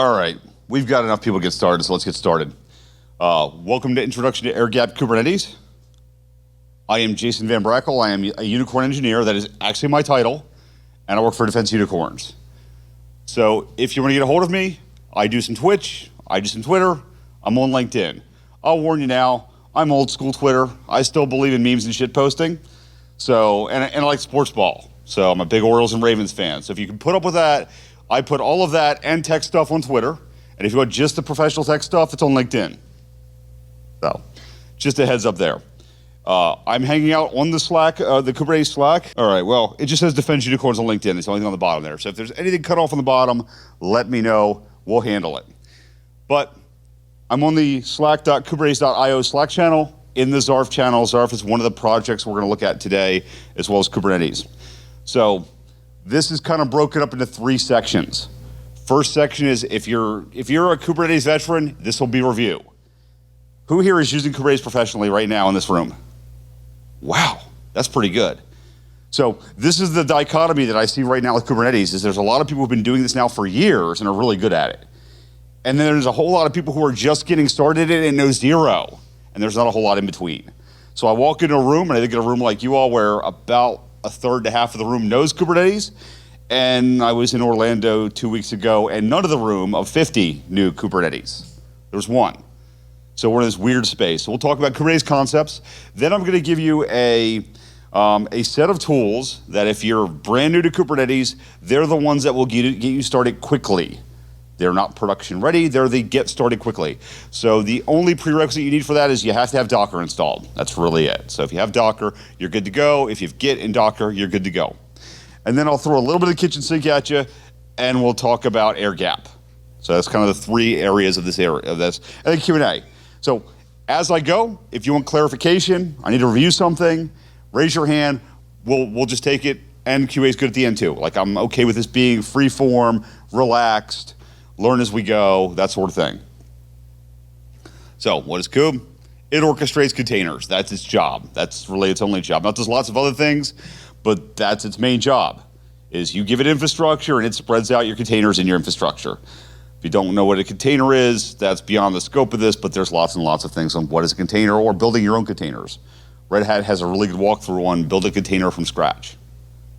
All right, we've got enough people to get started, so let's get started. Welcome to Introduction to Air-Gapped Kubernetes. I am Jason Van Brackel. I am a unicorn engineer. That is actually my title, and I work for Defense Unicorns. So if you want to get a hold of me, I do some Twitch, I do some Twitter, I'm on LinkedIn. I'll warn you now, I'm old school Twitter. I still believe in memes and shit posting. So, and I like sports ball. So I'm a big Orioles and Ravens fan. So if you can put up with that, I put all of that and tech stuff on Twitter. And if you want just the professional tech stuff, it's on LinkedIn. So, just a heads up there. I'm hanging out on the Slack, the Kubernetes Slack. All right, well, it just says Defense Unicorns on LinkedIn. It's the only thing on the bottom there. So if there's anything cut off on the bottom, let me know. We'll handle it. But I'm on the slack.kubernetes.io Slack channel. In the Zarf channel, Zarf is one of the projects we're going to look at today, as well as Kubernetes. So this is kind of broken up into three sections. First section is if you're a Kubernetes veteran, this will be review. Who here is using Kubernetes professionally right now in this room? Wow, that's pretty good. So this is the dichotomy that I see right now with Kubernetes, is there's a lot of people who've been doing this now for years and are really good at it. And then there's a whole lot of people who are just getting started in it and know zero. And there's not a whole lot in between. So I walk into a room, and I think in a room like you all where about a third to half of the room knows Kubernetes. And I was in Orlando 2 weeks ago, and none of the room of 50 knew Kubernetes. There was one. So we're in this weird space. So we'll talk about Kubernetes concepts. Then I'm going to give you a set of tools that if you're brand new to Kubernetes, they're the ones that will get you started quickly. They're not production ready, they're the get started quickly. So the only prerequisite you need for that is you have to have Docker installed. That's really it. So if you have Docker, you're good to go. If you have Git and Docker, you're good to go. And then I'll throw a little bit of the kitchen sink at you, and we'll talk about air gap. So that's kind of the three areas of this area, and then Q&A. So as I go, if you want clarification, I need to review something, raise your hand, we'll just take it, and QA is good at the end too. Like, I'm okay with this being free form, relaxed, learn as we go, that sort of thing. So what is Kube? It orchestrates containers. That's its job. That's really its only job. Now, there's lots of other things, but that's its main job, is you give it infrastructure and it spreads out your containers in your infrastructure. If you don't know what a container is, that's beyond the scope of this, but there's lots and lots of things on what is a container or building your own containers. Red Hat has a really good walkthrough on build a container from scratch.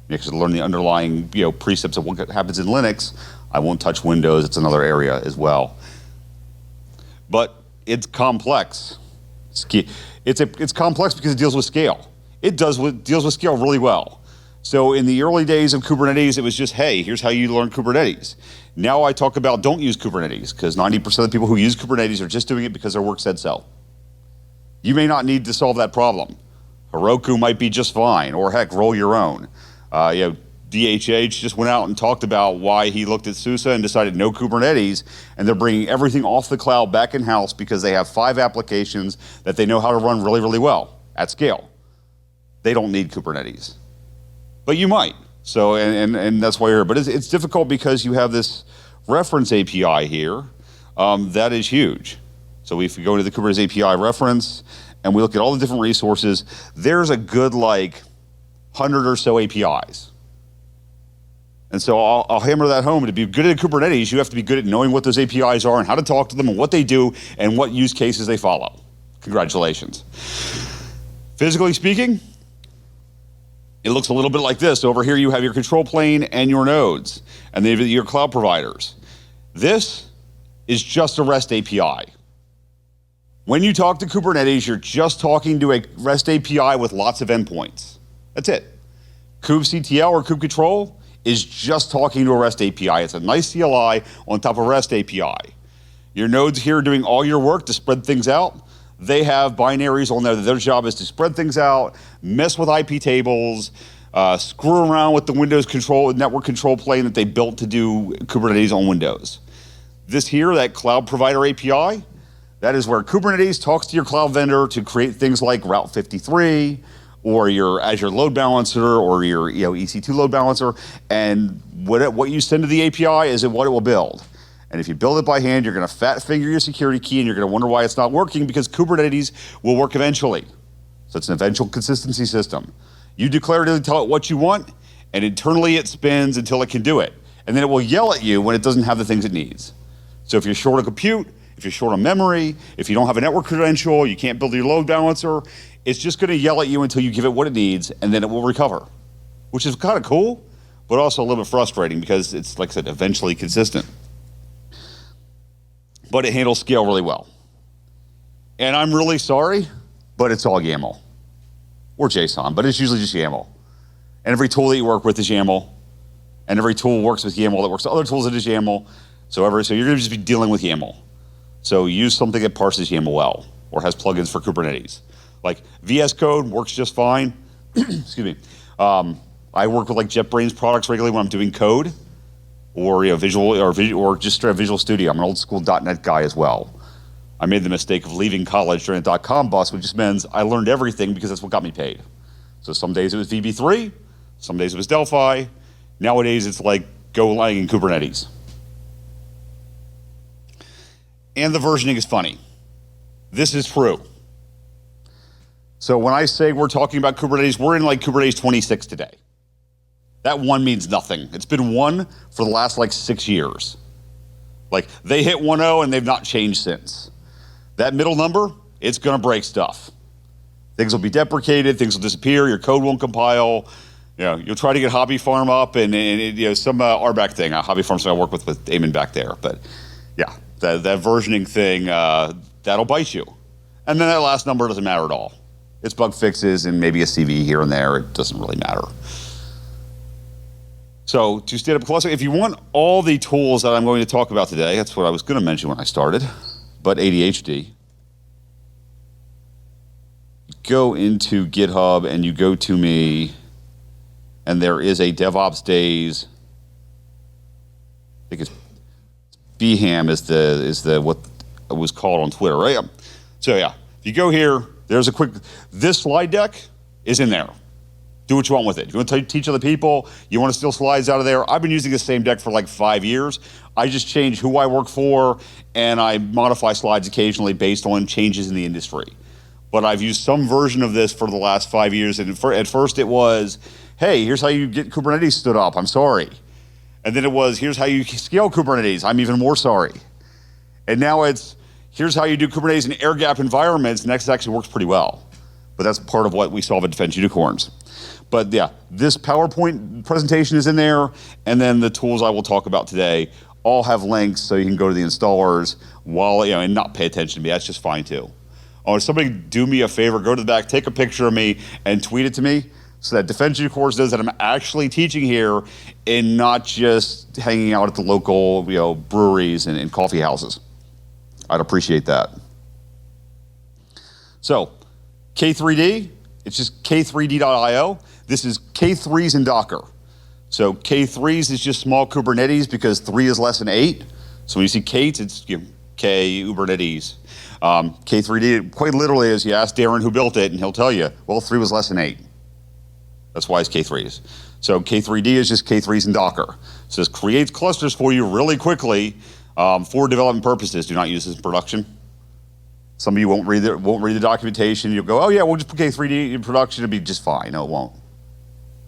You can learn the underlying precepts of what happens in Linux. I won't touch Windows, it's another area as well. But it's complex. It's complex because it deals with scale. It deals with scale really well. So in the early days of Kubernetes, it was just, hey, here's how you learn Kubernetes. Now I talk about don't use Kubernetes, because 90% of the people who use Kubernetes are just doing it because their work said so. You may not need to solve that problem. Heroku might be just fine, or heck, roll your own. DHH just went out and talked about why he looked at SUSE and decided no Kubernetes, and they're bringing everything off the cloud back in-house because they have 5 applications that they know how to run really, really well at scale. They don't need Kubernetes, but you might. So, and that's why you're here. But it's difficult because you have this reference API here that is huge. So if we go to the Kubernetes API reference and we look at all the different resources, there's a good 100 or so APIs. And so I'll hammer that home. To be good at Kubernetes, you have to be good at knowing what those APIs are and how to talk to them and what they do and what use cases they follow. Congratulations. Physically speaking, it looks a little bit like this. Over here you have your control plane and your nodes, and then your cloud providers. This is just a REST API. When you talk to Kubernetes, you're just talking to a REST API with lots of endpoints. That's it. kubectl or kubectl is just talking to a REST API. It's a nice CLI on top of REST API. Your nodes here are doing all your work to spread things out. They have binaries on there that their job is to spread things out, mess with IP tables, screw around with the Windows network control plane that they built to do Kubernetes on Windows. This here, that cloud provider API, that is where Kubernetes talks to your cloud vendor to create things like Route 53, or your Azure load balancer, or your EC2 load balancer, and what you send to the API is what it will build. And if you build it by hand, you're going to fat finger your security key, and you're going to wonder why it's not working, because Kubernetes will work eventually. So it's an eventual consistency system. You declaratively tell it what you want, and internally it spins until it can do it. And then it will yell at you when it doesn't have the things it needs. So if you're short on compute, if you're short on memory, if you don't have a network credential, you can't build your load balancer, it's just going to yell at you until you give it what it needs, and then it will recover, which is kind of cool, but also a little bit frustrating because it's, like I said, eventually consistent. But it handles scale really well. And I'm really sorry, but it's all YAML or JSON, but it's usually just YAML. And every tool that you work with is YAML, and every tool works with YAML that works with other tools that is YAML. So you're going to just be dealing with YAML. So use something that parses YAML well or has plugins for Kubernetes. Like VS Code works just fine. Excuse me. I work with like JetBrains products regularly when I'm doing code, or or just straight Visual Studio. I'm an old school .NET guy as well. I made the mistake of leaving college during the .com bust, which just means I learned everything because that's what got me paid. So some days it was VB3, some days it was Delphi. Nowadays it's like Golang and Kubernetes. And the versioning is funny. This is true. So when I say we're talking about Kubernetes, we're in like Kubernetes 26 today. That 1 means nothing. It's been 1 for the last like 6 years. Like they hit 1.0 and they've not changed since. That middle number, it's gonna break stuff. Things will be deprecated, things will disappear, your code won't compile. You know, you'll try to get Hobby Farm up and you know, some RBAC thing. Hobby Farm's I work with Eamon back there. But yeah, that versioning thing, that'll bite you. And then that last number doesn't matter at all. It's bug fixes and maybe a CV here and there. It doesn't really matter. So to stand up a cluster, if you want all the tools that I'm going to talk about today, that's what I was going to mention when I started, but ADHD, go into GitHub and you go to me, and there is a DevOps Days, I think it's BHAM is the what it was called on Twitter, right? So yeah, if you go here, there's a quick, this slide deck is in there. Do what you want with it. You want to teach other people, you want to steal slides out of there. I've been using the same deck for like 5 years. I just change who I work for, and I modify slides occasionally based on changes in the industry. But I've used some version of this for the last 5 years, and at first it was, hey, here's how you get Kubernetes stood up, I'm sorry. And then it was, here's how you scale Kubernetes, I'm even more sorry. And now it's, here's how you do Kubernetes in air-gapped environments, and that actually works pretty well. But that's part of what we solve at Defense Unicorns. But yeah, this PowerPoint presentation is in there, and then the tools I will talk about today all have links so you can go to the installers while, you know, and not pay attention to me, that's just fine too. Oh, if somebody do me a favor, go to the back, take a picture of me, and tweet it to me, so that Defense Unicorns knows that I'm actually teaching here and not just hanging out at the local, you know, breweries and coffee houses. I'd appreciate that. So, K3D, it's just k3d.io. This is K3s in Docker. So K3s is just small Kubernetes because 3 is less than 8. So when you see K, it's K Kubernetes. K3D, quite literally, as you ask Darren who built it, and he'll tell you, well, 3 was less than 8. That's why it's K3s. So K3D is just K3s in Docker. So this creates clusters for you really quickly for development purposes. Do not use this in production. Some of you won't read the documentation. You'll go, oh yeah, we'll just put K3D in production, it'll be just fine. No, it won't.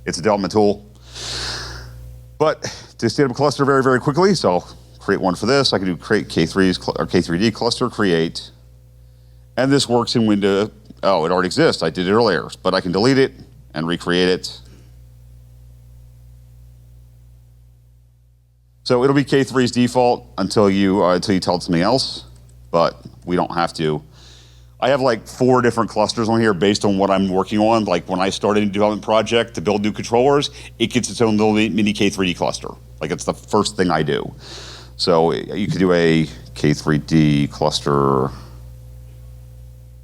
It's a development tool. But to stand up a cluster very, very quickly, so I'll create one for this. I can do create K3s or K3D cluster create. And this works in Windows. Oh, it already exists. I did it earlier, but I can delete it and recreate it. So it'll be K3's default until you tell it something else, but we don't have to. I have like 4 different clusters on here based on what I'm working on. Like when I started a development project to build new controllers, it gets its own little mini K3D cluster. Like it's the first thing I do. So you could do a K3D cluster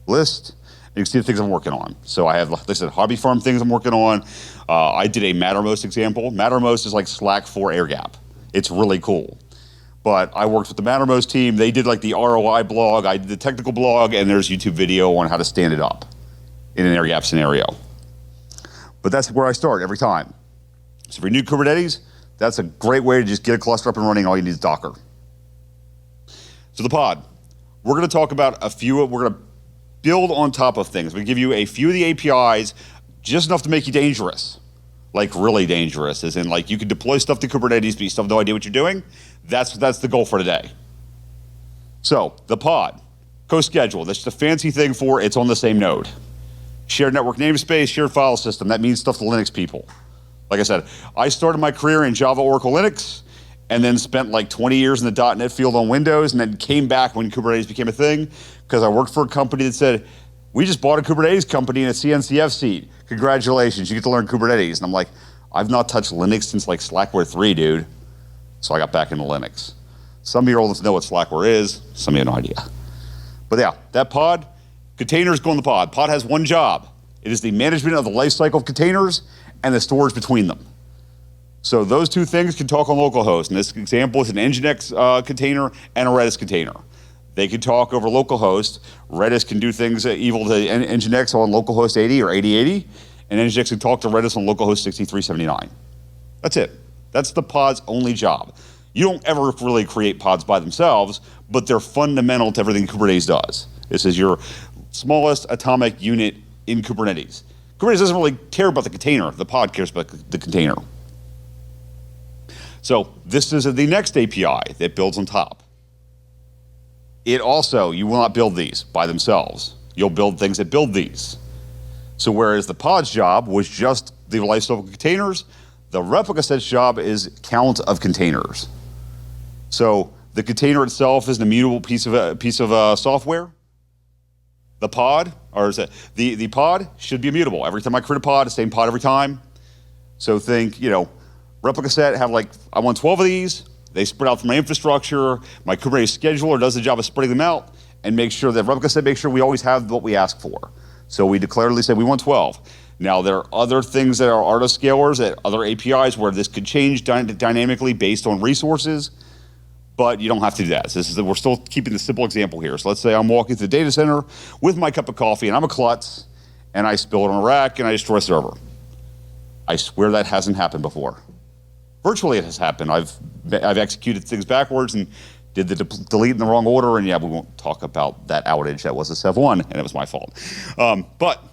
list. And you can see the things I'm working on. So I have, like I said, Hobby Farm things I'm working on. I did a Mattermost example. Mattermost is like Slack for air gap. It's really cool. But I worked with the Mattermost team. They did like the ROI blog, I did the technical blog, and there's YouTube video on how to stand it up in an air gap scenario. But that's where I start every time. So if you're new to Kubernetes, that's a great way to just get a cluster up and running. All you need is Docker. So the pod, we're gonna talk about a few, we're gonna build on top of things. We give you a few of the APIs, just enough to make you dangerous. Like really dangerous, as in like you can deploy stuff to Kubernetes, but you still have no idea what you're doing. That's the goal for today. So the pod, co-schedule, that's just a fancy thing for it's on the same node. Shared network namespace, shared file system, that means stuff to Linux people. Like I said, I started my career in Java, Oracle, Linux, and then spent like 20 years in the .NET field on Windows, and then came back when Kubernetes became a thing, because I worked for a company that said, we just bought a Kubernetes company in a CNCF seat. Congratulations, you get to learn Kubernetes. And I'm like, I've not touched Linux since like Slackware 3, dude. So I got back into Linux. Some of you old enough to know what Slackware is, some of you have no idea. But yeah, that pod, containers go in the pod. Pod has one job. It is the management of the lifecycle of containers and the storage between them. So those two things can talk on localhost. In this example, it's an Nginx container and a Redis container. They can talk over localhost. Redis can do things evil to Nginx on localhost 80 or 8080, and Nginx can talk to Redis on localhost 6379. That's it. That's the pod's only job. You don't ever really create pods by themselves, but they're fundamental to everything Kubernetes does. This is your smallest atomic unit in Kubernetes. Kubernetes doesn't really care about the container. The pod cares about the container. So this is the next API that builds on top. It also, you will not build these by themselves. You'll build things that build these. So whereas the pod's job was just the lifecycle containers, the replica set's job is count of containers. So the container itself is an immutable piece of software. The pod, or is it, the pod should be immutable. Every time I create a pod, the same pod every time. So think, replica set, have like, I want 12 of these. They spread out from my infrastructure. My Kubernetes scheduler does the job of spreading them out and make sure that replica set, make sure we always have what we ask for. So we declaratively say we want 12. Now there are other things that are autoscalers, that other APIs where this could change dynamically based on resources, but you don't have to do that. So we're still keeping the simple example here. So let's say I'm walking to the data center with my cup of coffee and I'm a klutz and I spill it on a rack and I destroy a server. I swear that hasn't happened before. Virtually it has happened. I've executed things backwards and did the delete in the wrong order, and yeah, we won't talk about that outage. That was a Sev1, and it was my fault. But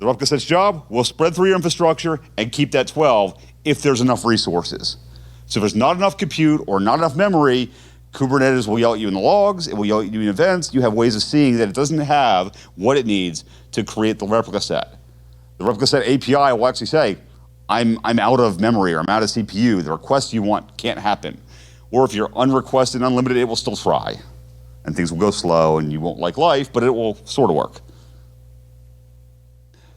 the replica set's job will spread through your infrastructure and keep that 12 if there's enough resources. So if there's not enough compute or not enough memory, Kubernetes will yell at you in the logs, it will yell at you in events. You have ways of seeing that it doesn't have what it needs to create the replica set. The replica set API will actually say, I'm out of memory or I'm out of CPU. The request you want can't happen. Or if you're unrequested and unlimited, it will still try. And things will go slow and you won't like life, but it will sort of work.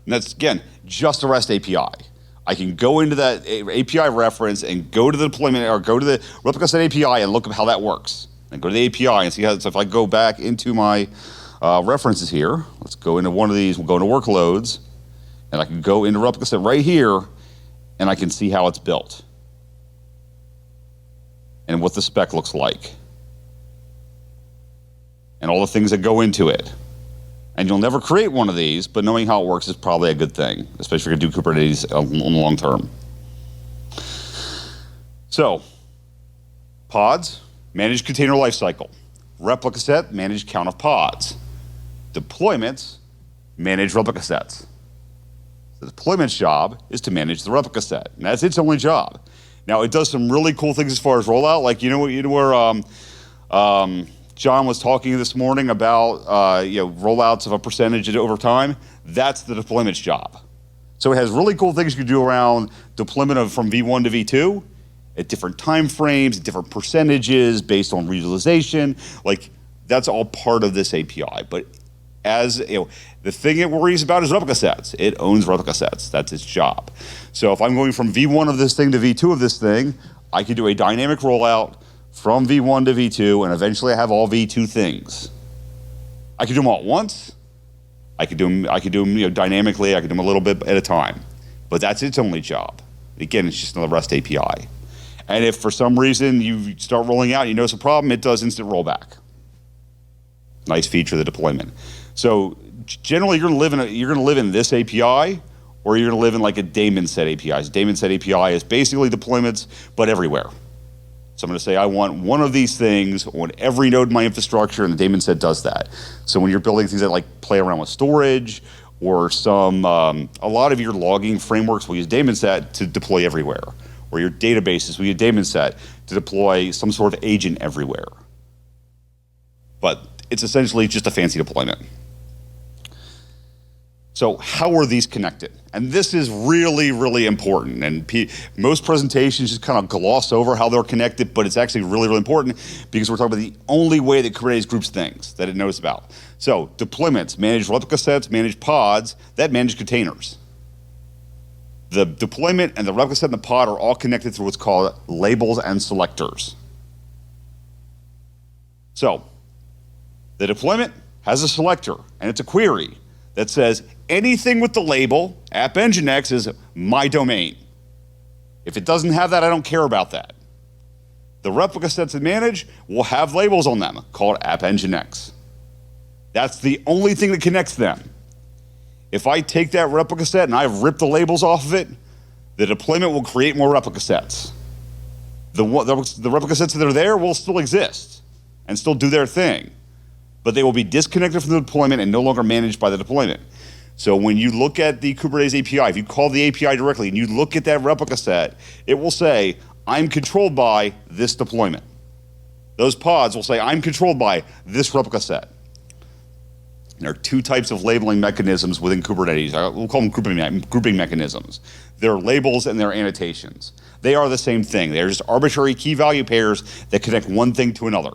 And that's, again, just a REST API. I can go into that API reference and go to the deployment or go to the replica set API and look at how that works. And go to the API and see how, so if I go back into my references here, let's go into one of these, we'll go into workloads, and I can go into replica set right here, and I can see how it's built and what the spec looks like and all the things that go into it. And you'll never create one of these, but knowing how it works is probably a good thing, especially if you're gonna do Kubernetes on the long term. So, pods, manage container lifecycle. Replica set, manage count of pods. Deployments, manage replica sets. The deployment's job is to manage the replica set, and that's its only job. Now, it does some really cool things as far as rollout, like where John was talking this morning about rollouts of a percentage over time. That's the deployment's job. So it has really cool things you can do around deployment from V1 to V2 at different time frames, at different percentages based on utilization. Like that's all part of this API, but as the thing it worries about is replica sets. It owns replica sets. That's its job. So if I'm going from V1 of this thing to V2 of this thing, I can do a dynamic rollout from V1 to V2, and eventually I have all V2 things. I can do them all at once. I could do them dynamically. I could do them a little bit at a time. But that's its only job. Again, it's just another REST API. And if for some reason you start rolling out and you notice a problem, it does instant rollback. Nice feature of the deployment. So generally, you're going to live in this API, or you're going to live in like a daemon set API. So daemon set API is basically deployments, but everywhere. So I'm going to say I want one of these things on every node in my infrastructure, and the daemon set does that. So when you're building things that like play around with storage, or a lot of your logging frameworks will use daemon set to deploy everywhere, or your databases will use daemon set to deploy some sort of agent everywhere. but it's essentially just a fancy deployment. So how are these connected? And this is really, really important. And most presentations just kind of gloss over how they're connected, but it's actually really, really important because we're talking about the only way that Kubernetes groups things that it knows about. So deployments, manage replica sets, manage pods, that manage containers. The deployment and the replica set and the pod are all connected through what's called labels and selectors. So the deployment has a selector, and it's a query that says anything with the label app nginx is my domain. If it doesn't have that, I don't care about that. The replica sets it manage will have labels on them called app nginx. That's the only thing that connects them. If I take that replica set and I rip the labels off of it, the deployment will create more replica sets. The replica sets that are there will still exist and still do their thing, but they will be disconnected from the deployment and no longer managed by the deployment. So when you look at the Kubernetes API, if you call the API directly and you look at that replica set, it will say, I'm controlled by this deployment. Those pods will say, I'm controlled by this replica set. There are two types of labeling mechanisms within Kubernetes. We'll call them grouping mechanisms. They're labels and they're annotations. They are the same thing. They're just arbitrary key value pairs that connect one thing to another.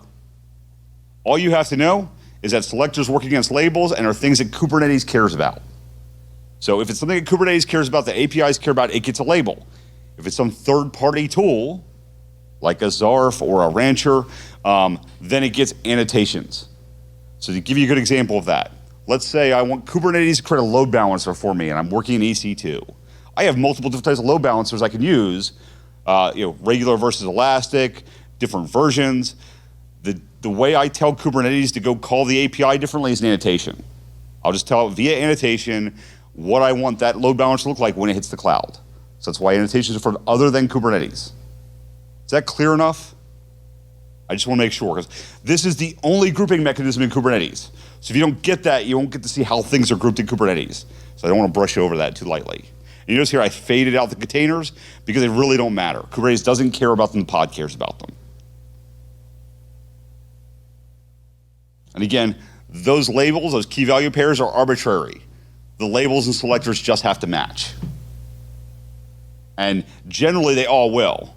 All you have to know is that selectors work against labels and are things that Kubernetes cares about. So if it's something that Kubernetes cares about, the APIs care about, it gets a label. If it's some third-party tool, like a Zarf or a Rancher, then it gets annotations. So to give you a good example of that, let's say I want Kubernetes to create a load balancer for me and I'm working in EC2. I have multiple different types of load balancers I can use, regular versus elastic, different versions. The way I tell Kubernetes to go call the API differently is an annotation. I'll just tell it via annotation what I want that load balancer to look like when it hits the cloud. So that's why annotations are for other than Kubernetes. Is that clear enough? I just want to make sure, because this is the only grouping mechanism in Kubernetes. So if you don't get that, you won't get to see how things are grouped in Kubernetes. So I don't want to brush over that too lightly. And you notice here I faded out the containers because they really don't matter. Kubernetes doesn't care about them, the pod cares about them. And again, those labels, those key value pairs are arbitrary. The labels and selectors just have to match. And generally they all will,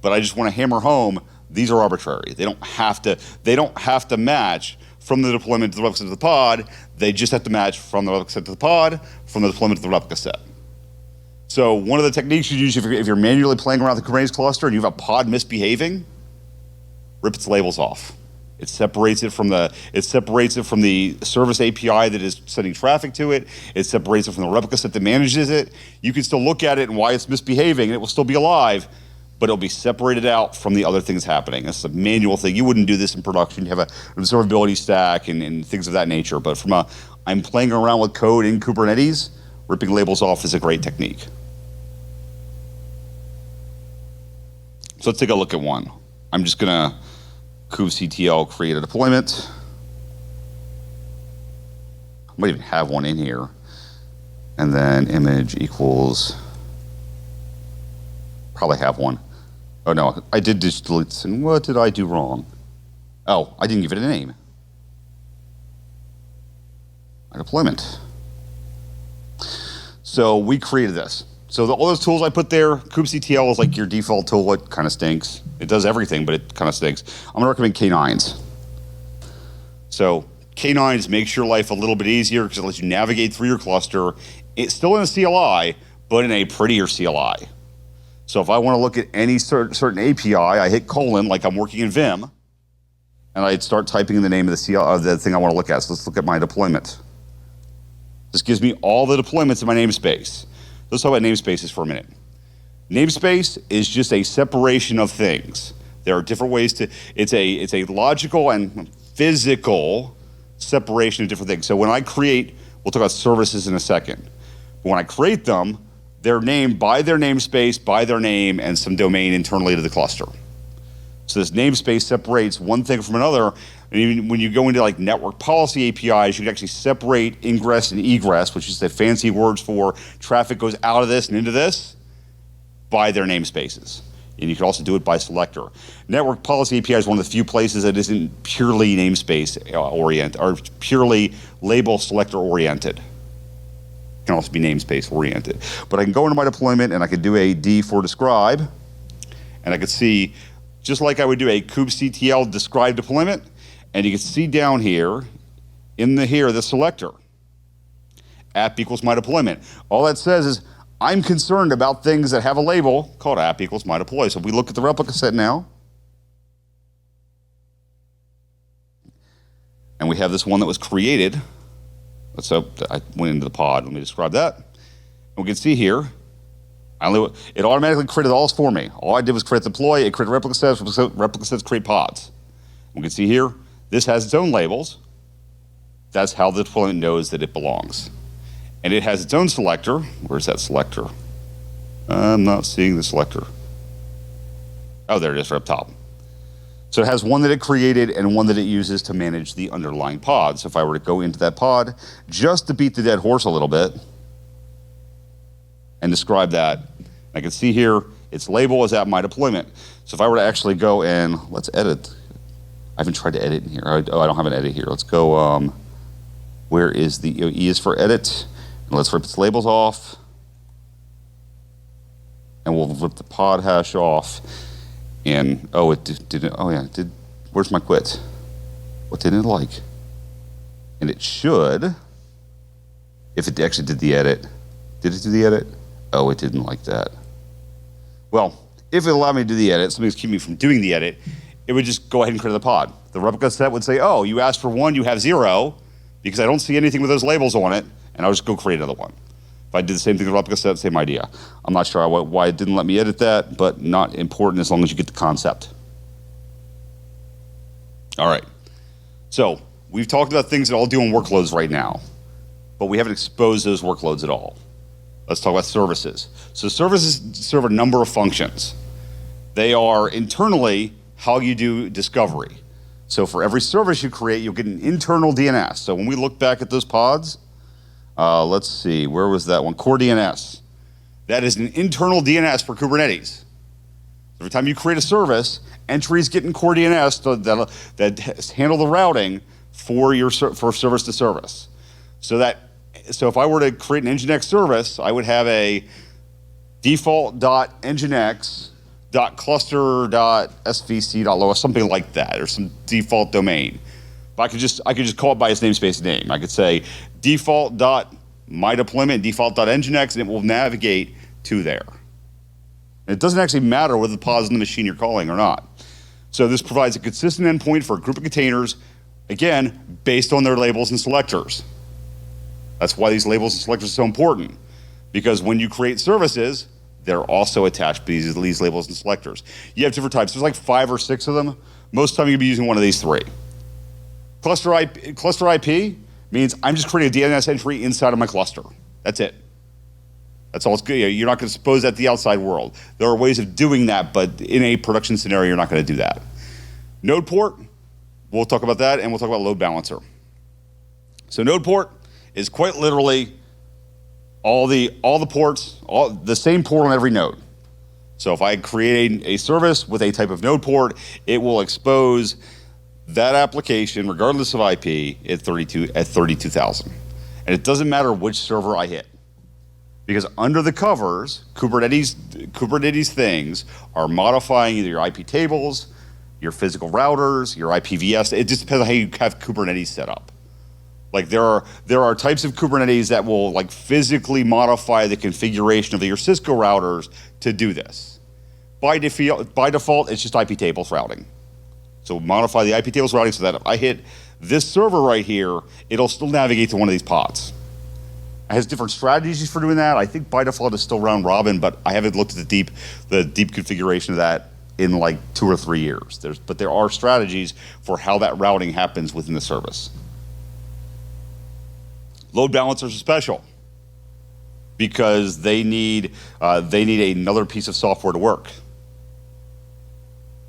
but I just want to hammer home, these are arbitrary. They don't have to match from the deployment to the replica set to the pod. They just have to match from the replica set to the pod, from the deployment to the replica set. So one of the techniques you use if you're manually playing around the Kubernetes cluster and you have a pod misbehaving, rip its labels off. It separates it from the service API that is sending traffic to it. It separates it from the replica set that manages it. You can still look at it and why it's misbehaving, and it will still be alive, but it'll be separated out from the other things happening. That's a manual thing. You wouldn't do this in production. You have an observability stack and things of that nature. But I'm playing around with code in Kubernetes, ripping labels off is a great technique. So let's take a look at one. I'm just gonna kubectl create a deployment. I might even have one in here. And then image equals, probably have one. Oh no, I did just delete this, and what did I do wrong? Oh, I didn't give it a name. My deployment. So we created this. So all those tools I put there, kubectl is like your default tool. It kind of stinks. It does everything, but it kind of stinks. I'm gonna recommend K9s. So K9s makes your life a little bit easier because it lets you navigate through your cluster. It's still in a CLI, but in a prettier CLI. So if I want to look at any certain API, I hit colon like I'm working in Vim, and I'd start typing in the name of the thing I want to look at. So let's look at my deployment. This gives me all the deployments in my namespace. Let's talk about namespaces for a minute. Namespace is just a separation of things. There are different ways to, it's a logical and physical separation of different things. So when I create, we'll talk about services in a second. But when I create them, they're named by their namespace, by their name, and some domain internally to the cluster. So this namespace separates one thing from another. And even when you go into like network policy APIs, you can actually separate ingress and egress, which is the fancy words for traffic goes out of this and into this, by their namespaces. And you can also do it by selector. Network Policy API is one of the few places that isn't purely namespace oriented, or purely label selector oriented. It can also be namespace oriented. But I can go into my deployment and I could do a D for describe, and I could see, just like I would do a kubectl describe deployment, and you can see down here, in the selector, app equals my deployment. All that says is, I'm concerned about things that have a label called app equals my deploy. So if we look at the replica set now, and we have this one that was created. So I went into the pod. Let me describe that. And we can see here, it automatically created all this for me. All I did was create the deploy, it created replica sets create pods. We can see here, this has its own labels. That's how the deployment knows that it belongs. And it has its own selector. Where's that selector? I'm not seeing the selector. Oh, there it is right up top. So it has one that it created and one that it uses to manage the underlying pod. So if I were to go into that pod, just to beat the dead horse a little bit, and describe that, I can see here, its label is at my deployment. So if I were to actually go and, let's edit. I haven't tried to edit in here. I don't have an edit here. Let's go, where is the, E is for edit. And let's rip its labels off. And we'll rip the pod hash off. And, oh, it didn't, oh yeah, it did, where's my quit? What didn't it like? And it should, if it actually did the edit. Did it do the edit? Oh, it didn't like that. Well, if it allowed me to do the edit, something's keeping me from doing the edit, it would just go ahead and create the pod. The replica set would say, oh, you asked for 1, you have 0, because I don't see anything with those labels on it, and I'll just go create another one. If I did the same thing with the replica set, same idea. I'm not sure why it didn't let me edit that, but not important as long as you get the concept. All right, so we've talked about things that all do on workloads right now, but we haven't exposed those workloads at all. Let's talk about services. So services serve a number of functions. They are internally how you do discovery. So for every service you create, you'll get an internal DNS. So when we look back at those pods, let's see, where was that one? Core DNS. That is an internal DNS for Kubernetes. Every time you create a service, entries get in core DNS that handle the routing for service to service. So if I were to create an Nginx service, I would have a default.nginx.cluster.svc.loa, something like that, or some default domain. But I could just call it by its namespace name. I could say default.mydeployment, default.nginx, and it will navigate to there. And it doesn't actually matter whether the pod is in the machine you're calling or not. So this provides a consistent endpoint for a group of containers, again, based on their labels and selectors. That's why these labels and selectors are so important, because when you create services, they're also attached to these labels and selectors. You have different types. There's like 5 or 6 of them. Most of the time you'll be using one of these 3. Cluster IP means I'm just creating a DNS entry inside of my cluster. That's it. That's all it's good. You're not going to expose that to the outside world. There are ways of doing that, but in a production scenario, you're not going to do that. Node port, we'll talk about that, and we'll talk about load balancer. So node port is quite literally all the ports, the same port on every node. So if I create a service with a type of node port, it will expose that application, regardless of IP, at 32,000. And it doesn't matter which server I hit, because under the covers, Kubernetes things are modifying either your IP tables, your physical routers, your IPVS. It just depends on how you have Kubernetes set up. Like there are types of Kubernetes that will like physically modify the configuration of your Cisco routers to do this. By default, it's just IP tables routing. So modify the IP tables routing so that if I hit this server right here, it'll still navigate to one of these pods. It has different strategies for doing that. I think by default it's still round robin, but I haven't looked at the deep configuration of that in like 2 or 3 years. But there are strategies for how that routing happens within the service. Load balancers are special because they need another piece of software to work.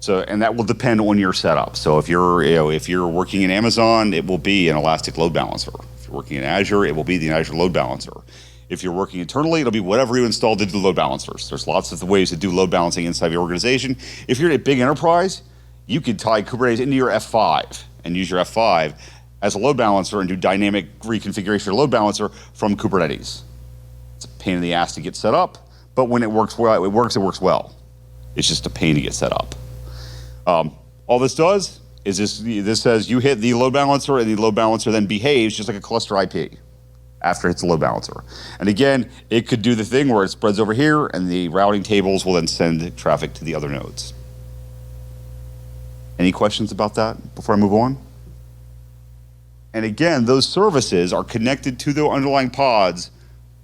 So, and that will depend on your setup. So if you're working in Amazon, it will be an Elastic load balancer. If you're working in Azure, it will be the Azure load balancer. If you're working internally, it'll be whatever you installed into the load balancers. There's lots of ways to do load balancing inside your organization. If you're in a big enterprise, you could tie Kubernetes into your F5 and use your F5 as a load balancer and do dynamic reconfiguration of your load balancer from Kubernetes. It's a pain in the ass to get set up, but when it works well, it works well. It's just a pain to get set up. All this does is this says you hit the load balancer, and the load balancer then behaves just like a cluster IP after it hits the load balancer. And again, it could do the thing where it spreads over here, and the routing tables will then send traffic to the other nodes. Any questions about that before I move on? And again, those services are connected to the underlying pods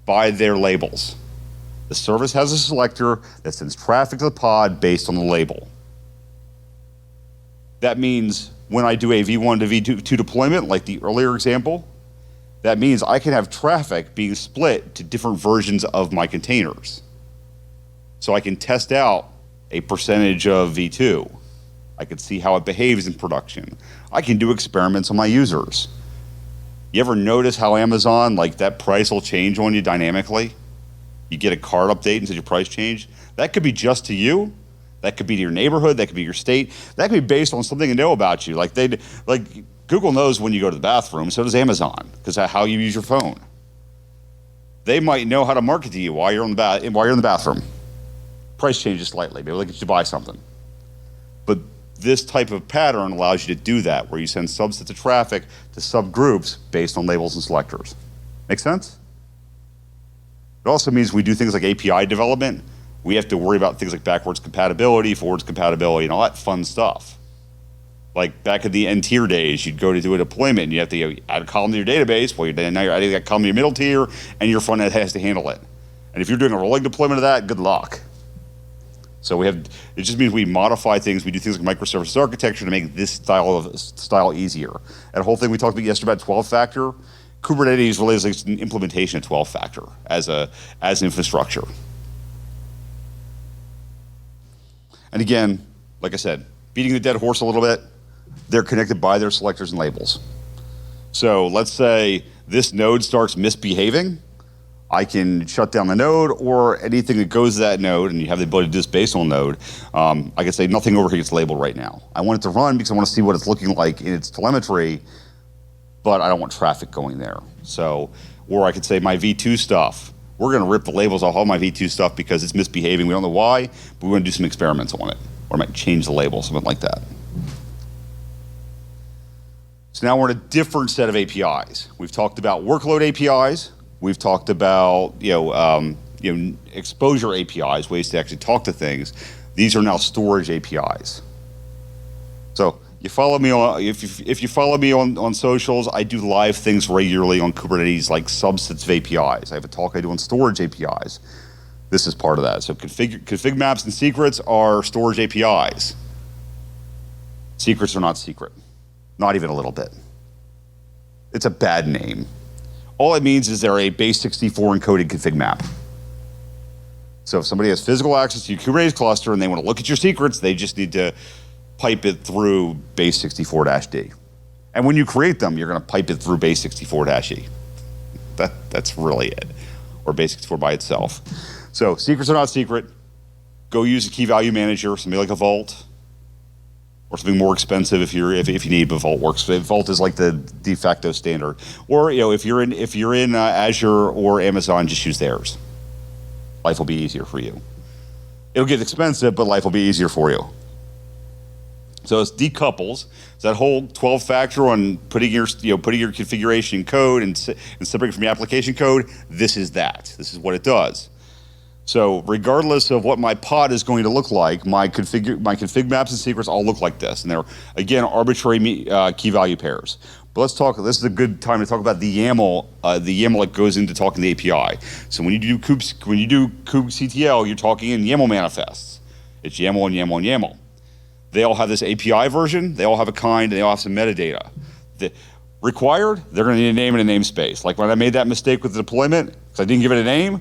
by their labels. The service has a selector that sends traffic to the pod based on the label. That means when I do a V1 to V2 deployment, like the earlier example, that means I can have traffic being split to different versions of my containers. So I can test out a percentage of V2. I can see how it behaves in production. I can do experiments on my users. You ever notice how Amazon, like that price will change on you dynamically? You get a card update and says your price changed. That could be just to you. That could be to your neighborhood. That could be your state. That could be based on something they know about you. Like Google knows when you go to the bathroom. So does Amazon, because of how you use your phone. They might know how to market to you while you're in the bathroom. Price changes slightly. Maybe they get you to buy something. But this type of pattern allows you to do that, where you send subsets of traffic to subgroups based on labels and selectors. Make sense? It also means we do things like API development. We have to worry about things like backwards compatibility, forwards compatibility, and all that fun stuff. Like back in the N-tier days, you'd go to do a deployment, and you have to add a column to your database. Well, now you're adding that column to your middle tier, and your front end has to handle it. And if you're doing a rolling deployment of that, good luck. So it just means we modify things. We do things like microservices architecture to make this style easier. That whole thing we talked about yesterday about 12-factor, Kubernetes really is like an implementation of 12-factor as an infrastructure. And again, like I said, beating the dead horse a little bit, they're connected by their selectors and labels. So let's say this node starts misbehaving. I can shut down the node, or anything that goes to that node, and you have the ability to do this based on node. I can say nothing over here gets labeled right now. I want it to run because I want to see what it's looking like in its telemetry, but I don't want traffic going there. So, or I could say my V2 stuff, we're going to rip the labels off all my V2 stuff because it's misbehaving. We don't know why, but we're going to do some experiments on it. Or I might change the label, something like that. So now we're in a different set of APIs. We've talked about workload APIs. We've talked about exposure APIs, ways to actually talk to things. These are now storage APIs. So you follow me on if you follow me on socials, I do live things regularly on Kubernetes, like subsets of APIs. I have a talk I do on storage APIs. This is part of that. So config maps and secrets are storage APIs. Secrets are not secret, not even a little bit. It's a bad name. All it means is they're a base 64 encoded config map. So if somebody has physical access to your Kubernetes cluster and they want to look at your secrets, they just need to pipe it through base 64-D. And when you create them, you're going to pipe it through base 64-E. That's really it, or base 64 by itself. So secrets are not secret. Go use a key value manager, something like a Vault, or something more expensive if you need, but Vault works. Vault is like the de facto standard. Or if you're in Azure or Amazon, just use theirs. Life will be easier for you. It'll get expensive, but life will be easier for you. So it decouples. So that whole 12-factor on putting your configuration in code and separating from your application code. This is that. This is what it does. So regardless of what my pod is going to look like, my config maps and secrets all look like this. And they're, again, arbitrary key value pairs. But let's talk, this is a good time to talk about the YAML that goes into talking to the API. So when you do kubectl, you're talking in YAML manifests. It's YAML and YAML and YAML. They all have this API version, they all have a kind, and they all have some metadata. Required, they're going to need a name and a namespace. Like when I made that mistake with the deployment, because I didn't give it a name,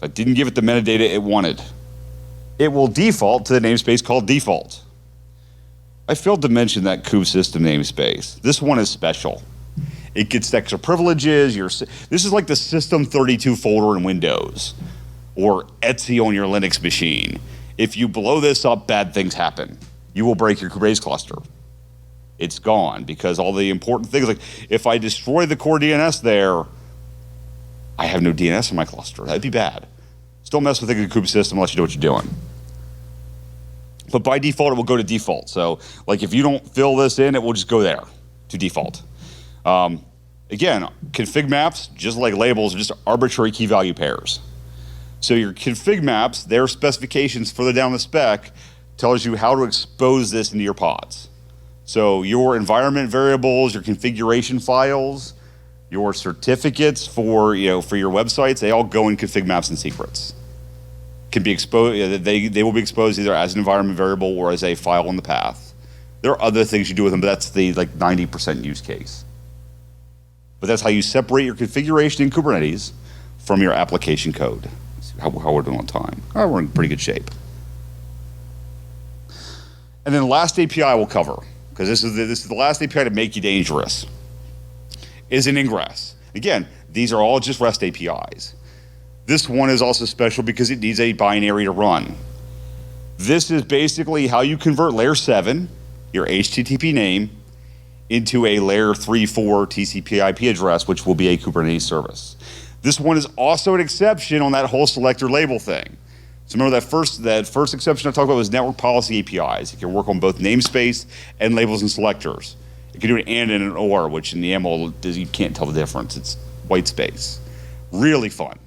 I didn't give it the metadata it wanted. It will default to the namespace called default. I failed to mention that kube system namespace. This one is special. It gets extra privileges. This is like the System32 folder in Windows or Etsy on your Linux machine. If you blow this up, bad things happen. You will break your Kubernetes cluster. It's gone because all the important things, like if I destroy the core DNS there, I have no DNS in my cluster. That'd be bad. So don't mess with the kube system unless you know what you're doing. But by default, it will go to default. So like if you don't fill this in, it will just go there to default. Again, config maps, just like labels, are just arbitrary key value pairs. So your config maps, their specifications further down the spec, tells you how to expose this into your pods. So your environment variables, your configuration files, your certificates for your websites, they all go in config maps and secrets. Can be exposed. They will be exposed either as an environment variable or as a file on the path. There are other things you do with them, but that's the 90% use case. But that's how you separate your configuration in Kubernetes from your application code. Let's see how we're doing on time. Oh, we're in pretty good shape. And then the last API we'll cover, because this is the last API to make you dangerous, is an ingress. Again, these are all just REST APIs. This one is also special because it needs a binary to run. This is basically how you convert layer 7, your HTTP name, into a layer 3, 4 TCP IP address, which will be a Kubernetes service. This one is also an exception on that whole selector label thing. So remember that first exception I talked about was network policy APIs. It can work on both namespace and labels and selectors. It can do an and and an or, which in the YAML, you can't tell the difference. It's white space. Really fun.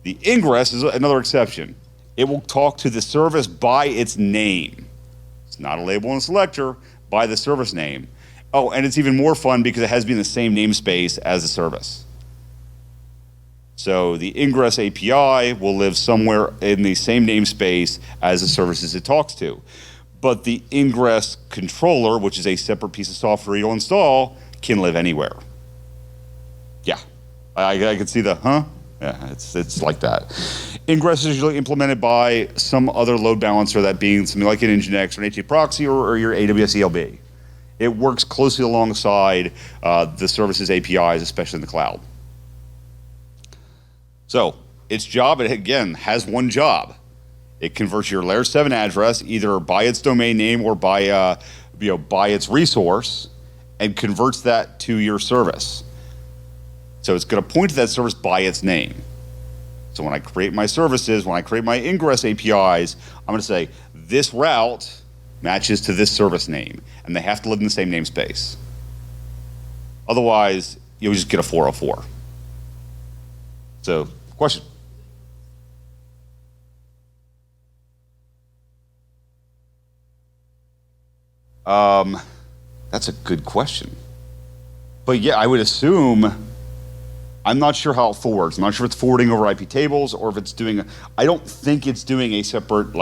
The ingress is another exception. It will talk to the service by its name. It's not a label and a selector, by the service name. Oh, and it's even more fun because it has to be in the same namespace as the service. So the ingress API will live somewhere in the same namespace as the services it talks to. But the ingress controller, which is a separate piece of software you'll install, can live anywhere. Yeah, I can see the, huh? Yeah, it's like that. Ingress is usually implemented by some other load balancer, that being something like an Nginx or an HTTP proxy or your AWS ELB. It works closely alongside the services APIs, especially in the cloud. So its job, it again has one job. It converts your layer 7 address either by its domain name or by its resource, and converts that to your service. So it's going to point to that service by its name. So when I create my services, when I create my ingress APIs, I'm going to say this route matches to this service name, and they have to live in the same namespace. Otherwise, you'll just get a 404. So, question? That's a good question. But yeah, I would assume, I'm not sure how it forwards. I'm not sure if it's forwarding over IP tables or if it's doing, I don't think it's doing a separate,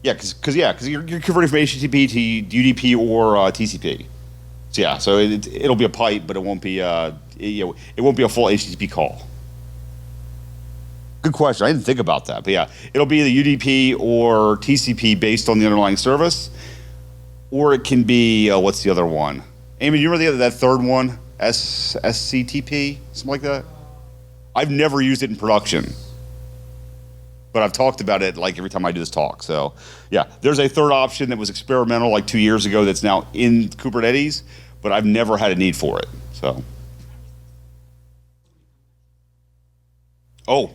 because you're converting from HTTP to UDP or TCP. So yeah, so it'll be a pipe, but it won't be it won't be a full HTTP call. Good question. I didn't think about that, but yeah, it'll be the UDP or TCP based on the underlying service, or it can be what's the other one? Amy, do you remember that third one? SCTP, something like that? I've never used it in production, but I've talked about it like every time I do this talk. So yeah, there's a third option that was experimental like 2 years ago that's now in Kubernetes, but I've never had a need for it. So. Oh.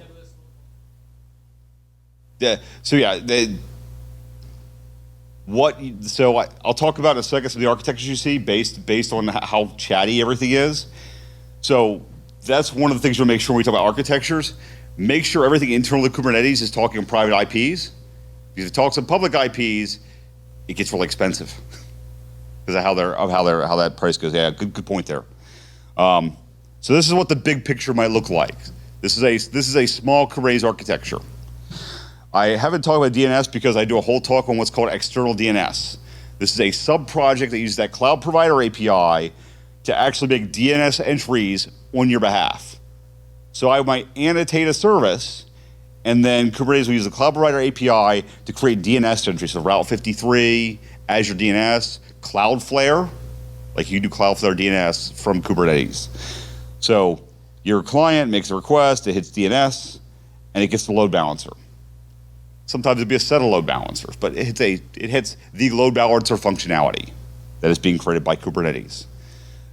Yeah. So yeah. I'll talk about in a second some of the architectures you see based on how chatty everything is. So that's one of the things we'll make sure when we talk about architectures. Make sure everything internal to Kubernetes is talking on private IPs. Because if it talks on public IPs, it gets really expensive because of how that price goes. Yeah, good point there. So this is what the big picture might look like. This is a small Kubernetes architecture. I haven't talked about DNS because I do a whole talk on what's called external DNS. This is a sub-project that uses that cloud provider API to actually make DNS entries on your behalf. So I might annotate a service, and then Kubernetes will use the cloud provider API to create DNS entries. So Route 53, Azure DNS, Cloudflare, Like you do Cloudflare DNS from Kubernetes. So your client makes a request, it hits DNS, and it gets the load balancer. Sometimes it'd be a set of load balancers, but it hits the load balancer functionality that is being created by Kubernetes.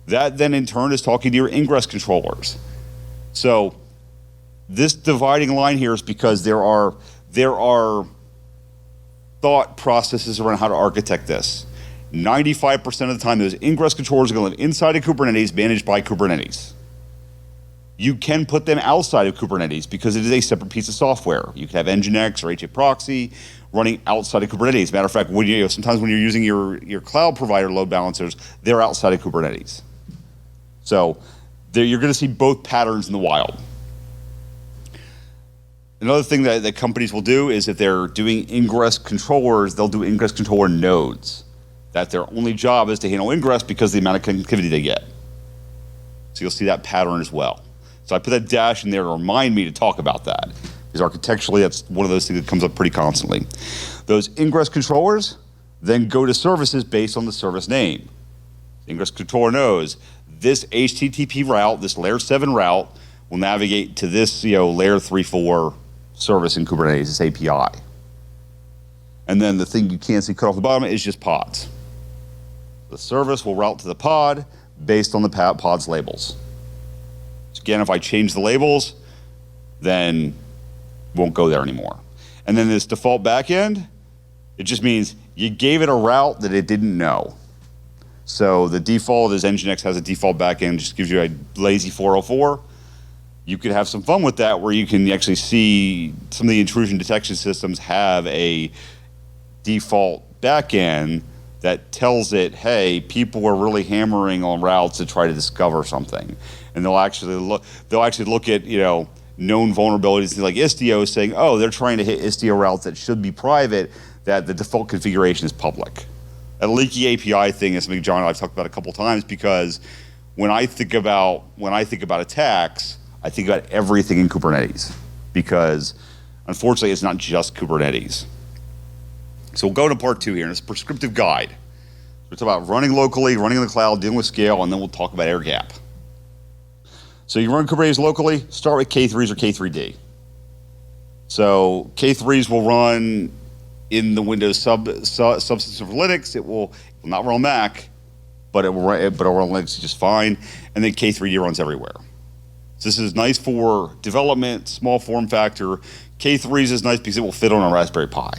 That then in turn is talking to your ingress controllers. So this dividing line here is because there are thought processes around how to architect this. 95% of the time, those ingress controllers are going to live inside of Kubernetes, managed by Kubernetes. You can put them outside of Kubernetes because it is a separate piece of software. You can have Nginx or HA proxy running outside of Kubernetes. Matter of fact, sometimes when you're using your cloud provider load balancers, they're outside of Kubernetes. So you're going to see both patterns in the wild. Another thing that companies will do is if they're doing ingress controllers, they'll do ingress controller nodes. That their only job is to handle ingress because of the amount of connectivity they get. So you'll see that pattern as well. So I put that dash in there to remind me to talk about that. Because architecturally, that's one of those things that comes up pretty constantly. Those ingress controllers then go to services based on the service name. The ingress controller knows this HTTP route, this layer 7 route, will navigate to this layer 3-4 service in Kubernetes, this API. And then the thing you can't see cut off the bottom is just pods. The service will route to the pod based on the pod's labels. So again, if I change the labels, then it won't go there anymore. And then this default backend, it just means you gave it a route that it didn't know. So the default is Nginx has a default backend, just gives you a lazy 404. You could have some fun with that where you can actually see some of the intrusion detection systems have a default backend that tells it, hey, people are really hammering on routes to try to discover something. And they'll actually look at, known vulnerabilities like Istio saying, oh, they're trying to hit Istio routes that should be private, that the default configuration is public. A leaky API thing is something John and I've talked about a couple times because when I think about attacks, I think about everything in Kubernetes because unfortunately it's not just Kubernetes. So we'll go to part 2 here, and it's a prescriptive guide. We'll talk about running locally, running in the cloud, dealing with scale, and then we'll talk about air gap. So you run Kubernetes locally, start with K3s or K3D. So K3s will run in the Windows subsystem for Linux. It will not run on Mac, but it will run Linux just fine. And then K3D runs everywhere. So this is nice for development, small form factor. K3s is nice because it will fit on a Raspberry Pi.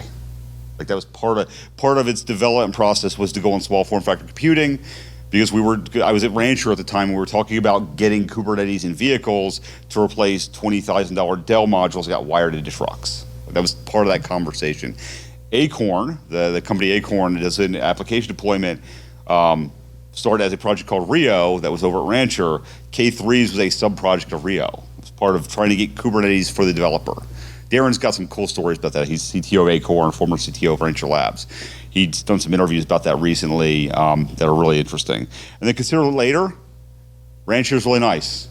Like that was part of its development process was to go on small form factor computing, because I was at Rancher at the time and we were talking about getting Kubernetes in vehicles to replace $20,000 Dell modules that got wired into trucks. That was part of that conversation. Acorn, the company Acorn that does an application deployment, started as a project called Rio that was over at Rancher. K3s was a sub-project of Rio. It was part of trying to get Kubernetes for the developer. Darren's got some cool stories about that. He's CTO of Acorn, former CTO of Rancher Labs. He's done some interviews about that recently that are really interesting. And then consider it later, Rancher's really nice.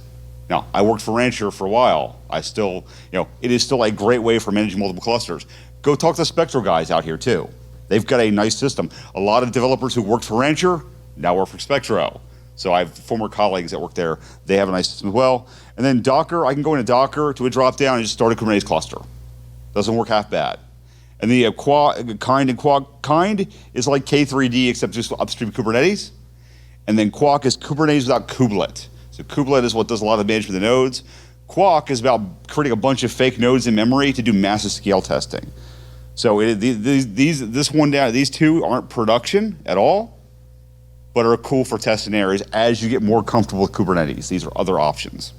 Now, I worked for Rancher for a while. It is still a great way for managing multiple clusters. Go talk to the Spectral guys out here too. They've got a nice system. A lot of developers who worked for Rancher now work for Spectro. So I have former colleagues that work there. They have a nice system as well. And then Docker, I can go into Docker to a drop down and just start a Kubernetes cluster. Doesn't work half bad. And the kind is like K3D except just upstream Kubernetes. And then Quack is Kubernetes without kubelet. So kubelet is what does a lot of the management of the nodes. Quack is about creating a bunch of fake nodes in memory to do massive scale testing. So these two aren't production at all, but are cool for testing areas as you get more comfortable with Kubernetes. These are other options.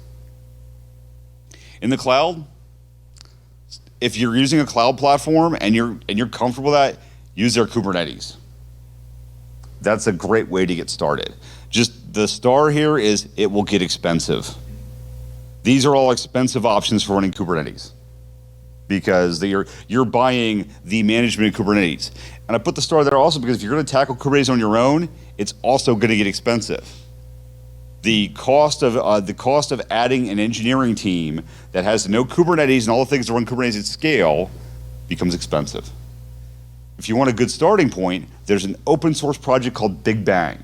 In the cloud, if you're using a cloud platform and you're comfortable with that, use their Kubernetes. That's a great way to get started. Just the star here is it will get expensive. These are all expensive options for running Kubernetes because you're buying the management of Kubernetes. And I put the star there also because if you're going to tackle Kubernetes on your own, it's also going to get expensive. The cost of adding an engineering team that has to know Kubernetes and all the things to run Kubernetes at scale becomes expensive. If you want a good starting point, there's an open source project called Big Bang.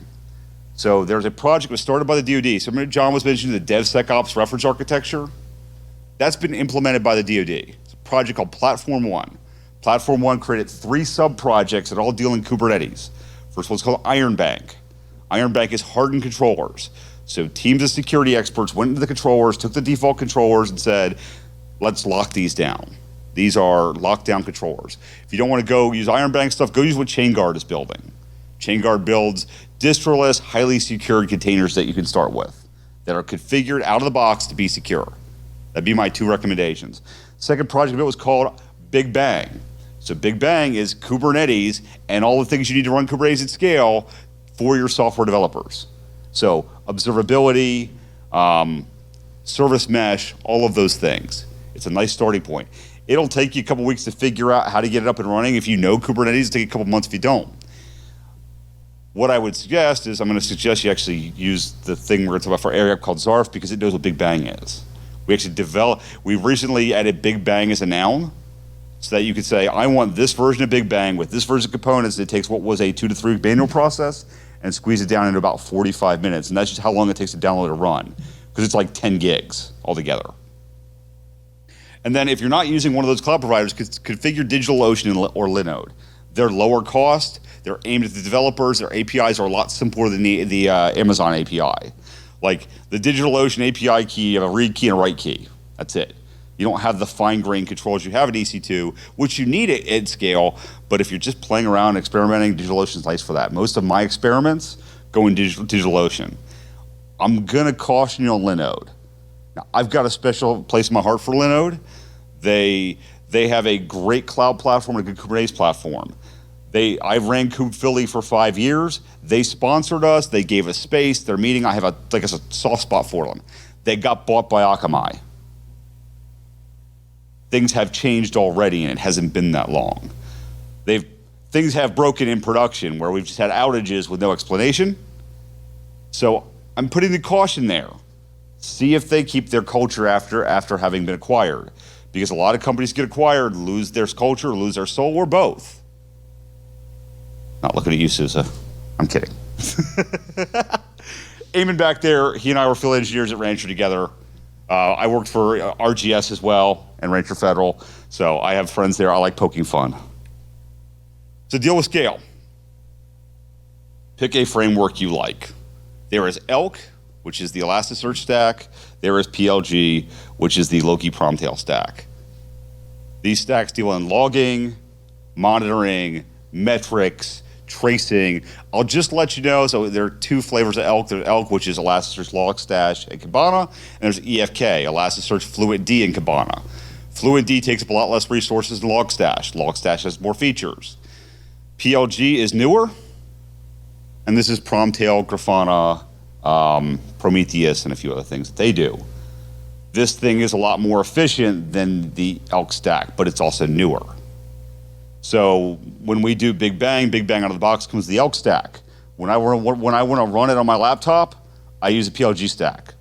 So there's a project that was started by the DoD. So remember John was mentioning the DevSecOps reference architecture? That's been implemented by the DoD. It's a project called Platform One. Platform One created 3 sub-projects that all deal in Kubernetes. First one's called Iron Bank. Iron Bank is hardened controllers. So teams of security experts went into the controllers, took the default controllers and said, let's lock these down. These are lockdown controllers. If you don't want to go use Iron Bank stuff, go use what ChainGuard is building. ChainGuard builds distroless, highly secured containers that you can start with that are configured out of the box to be secure. That'd be my 2 recommendations. Second project was called Big Bang. So Big Bang is Kubernetes and all the things you need to run Kubernetes at scale for your software developers. So observability, service mesh, all of those things. It's a nice starting point. It'll take you a couple weeks to figure out how to get it up and running. If you know Kubernetes, it'll take a couple months if you don't. What I would suggest is I'm going to suggest you actually use the thing we're going to talk about for area called Zarf because it knows what Big Bang is. We recently added Big Bang as a noun so that you could say, I want this version of Big Bang with this version of components that takes what was a 2 to 3 week manual process and squeeze it down into about 45 minutes. And that's just how long it takes to download and run because it's like 10 gigs altogether. And then if you're not using one of those cloud providers, configure DigitalOcean or Linode. They're lower cost, they're aimed at the developers, their APIs are a lot simpler than the Amazon API. Like the DigitalOcean API key, you have a read key and a write key. That's it. You don't have the fine-grained controls you have at EC2, which you need at scale, but if you're just playing around and experimenting, DigitalOcean's nice for that. Most of my experiments go in DigitalOcean. I'm gonna caution you on Linode. Now, I've got a special place in my heart for Linode. They have a great cloud platform and a good Kubernetes platform. I ran Kube Philly for 5 years. They sponsored us. They gave us space. Their meeting, I have a soft spot for them. They got bought by Akamai. Things have changed already, and it hasn't been that long. Things have broken in production where we've just had outages with no explanation. So I'm putting the caution there. See if they keep their culture after having been acquired. Because a lot of companies get acquired, lose their culture, lose their soul, or both. Not looking at you, Sousa. I'm kidding. Eamon back there, he and I were field engineers at Rancher together. I worked for RGS as well and Rancher Federal, so I have friends there. I like poking fun. So deal with scale. Pick a framework you like. There is Elk, which is the Elasticsearch stack. There is PLG, which is the Loki Promtail stack. These stacks deal in logging, monitoring, metrics, tracing. I'll just let you know, so there are 2 flavors of Elk. There's Elk, which is Elasticsearch Logstash and Kibana, and there's EFK, Elasticsearch FluentD and Kibana. FluentD takes up a lot less resources than Logstash. Logstash has more features. PLG is newer, and this is Promtail, Grafana, Prometheus, and a few other things that they do. This thing is a lot more efficient than the Elk stack, but it's also newer. So when we do Big Bang out of the box comes the Elk stack. When I want to run it on my laptop, I use a PLG stack.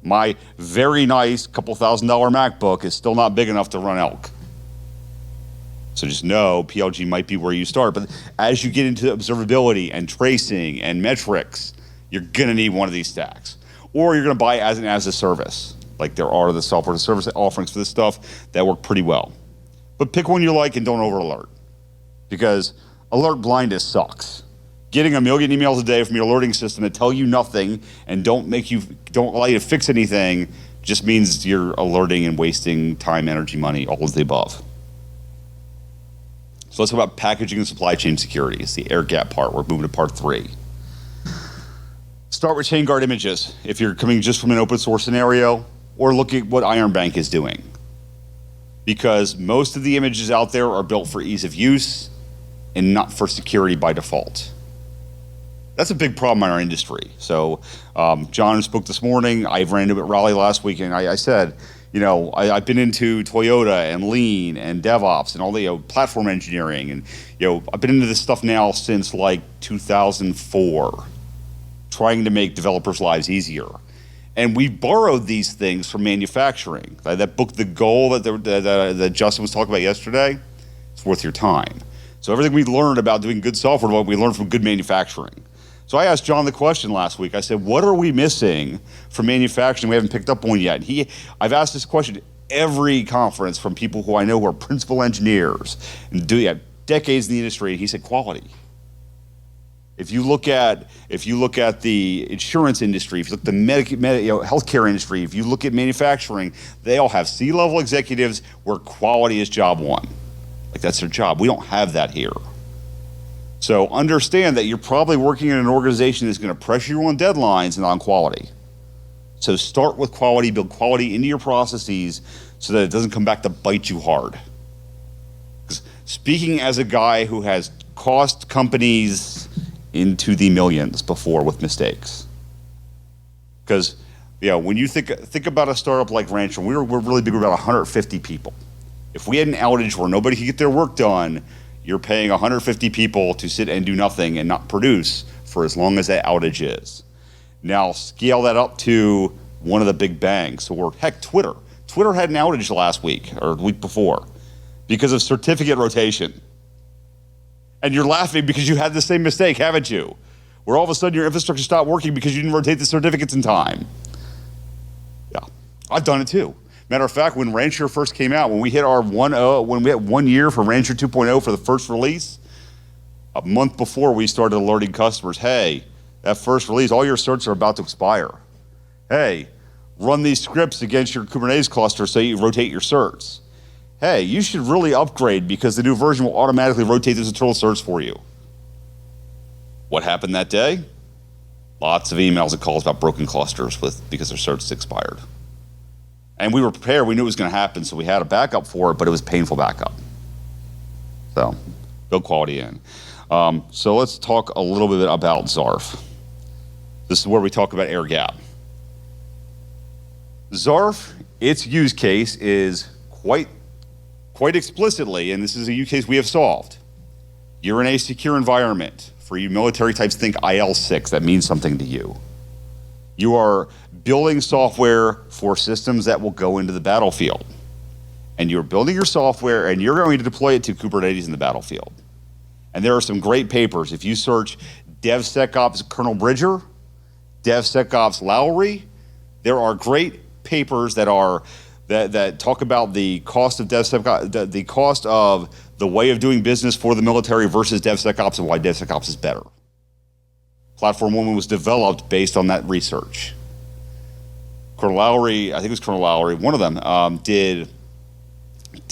My very nice couple $1,000 MacBook is still not big enough to run Elk. So just know PLG might be where you start. But as you get into observability and tracing and metrics, you're gonna need one of these stacks. Or you're gonna buy as a service. Like there are the software as a service offerings for this stuff that work pretty well. But pick one you like and don't over alert. Because alert blindness sucks. Getting 1 million emails a day from your alerting system that tell you nothing and don't allow you to fix anything just means you're alerting and wasting time, energy, money, all of the above. So let's talk about packaging and supply chain security. It's the air gap part. We're moving to part 3. Start with ChainGuard images if you're coming just from an open source scenario, or look at what Iron Bank is doing. Because most of the images out there are built for ease of use and not for security by default. That's a big problem in our industry. So John spoke this morning. I ran into it at Raleigh last week, and I said, I've been into Toyota and Lean and DevOps and all the platform engineering, and I've been into this stuff now since like 2004, trying to make developers' lives easier. And we borrowed these things from manufacturing. That book, The Goal, that Justin was talking about yesterday, it's worth your time. So everything we learned about doing good software, we learned from good manufacturing. So I asked John the question last week. I said, what are we missing from manufacturing we haven't picked up on yet? I've asked this question every conference from people who I know who are principal engineers and have decades in the industry. He said quality. If you look at the insurance industry, if you look at the healthcare industry, if you look at manufacturing, they all have C-level executives where quality is job one. Like that's their job. We don't have that here. So understand that you're probably working in an organization that's going to pressure you on deadlines and on quality. So start with quality, build quality into your processes so that it doesn't come back to bite you hard. Because speaking as a guy who has cost companies into the millions before with mistakes. Because when you think about a startup like Rancher, we're really big, we're about 150 people. If we had an outage where nobody could get their work done, you're paying 150 people to sit and do nothing and not produce for as long as that outage is. Now scale that up to one of the big banks, or heck, Twitter. Twitter had an outage last week or the week before because of certificate rotation. And you're laughing because you had the same mistake, haven't you? Where all of a sudden your infrastructure stopped working because you didn't rotate the certificates in time. Yeah, I've done it too. Matter of fact, when Rancher first came out, when we hit our 1.0, when we had 1 year for Rancher 2.0 for the first release, a month before we started alerting customers, hey, that first release, all your certs are about to expire. Hey, run these scripts against your Kubernetes cluster so you rotate your certs. Hey, you should really upgrade because the new version will automatically rotate those internal certs for you. What happened that day? Lots of emails and calls about broken clusters because their certs expired. And we were prepared, we knew it was going to happen, so we had a backup for it, but it was a painful backup. So, build quality in. So let's talk a little bit about Zarf. This is where we talk about air gap. Zarf, its use case is quite explicitly, and this is a use case we have solved. You're in a secure environment. For you military types, think IL-6, that means something to you. You are building software for systems that will go into the battlefield. And you're building your software and you're going to deploy it to Kubernetes in the battlefield. And there are some great papers. If you search DevSecOps Colonel Bridger, DevSecOps Lowry, there are great papers that talk about the cost of DevSecOps, the cost of the way of doing business for the military versus DevSecOps and why DevSecOps is better. Platform Woman was developed based on that research. Colonel Lowry, I think it was Colonel Lowry, one of them, did